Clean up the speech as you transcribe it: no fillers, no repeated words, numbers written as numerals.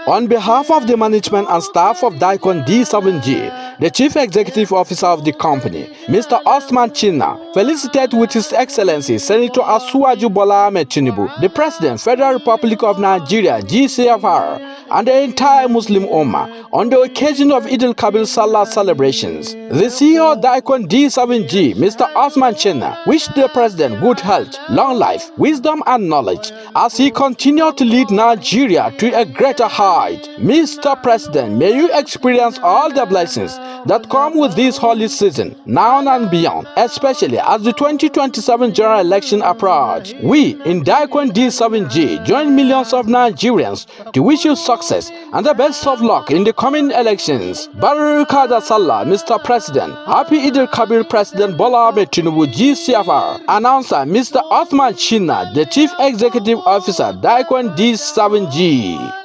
On behalf of the management and staff of DICON-D7G, the Chief Executive Officer of the company, Mr. Osman Chinna, felicitated with His Excellency Senator Asuwaju Bola Ahmed Tinubu, the President, Federal Republic of Nigeria, GCFR, and the entire Muslim Ummah on the occasion of Eid-el-Kabir Salah celebrations. The CEO of DICON-D7G, Mr. Osman Chinna, wished the President good health, long life, wisdom and knowledge as he continued to lead Nigeria to a greater height. Mr. President, may you experience all the blessings that come with this holy season, now and beyond, especially as the 2027 general election approach. We in DICON-D7G join millions of Nigerians to wish you success and the best of luck in the coming elections. Barakada Sallah, Mr. President. Happy Eid-el-Kabir President Bola Ahmed Tinubu, GCFR. Announcer Mr. Osman Chinna, the Chief Executive Officer, DICON-D7G.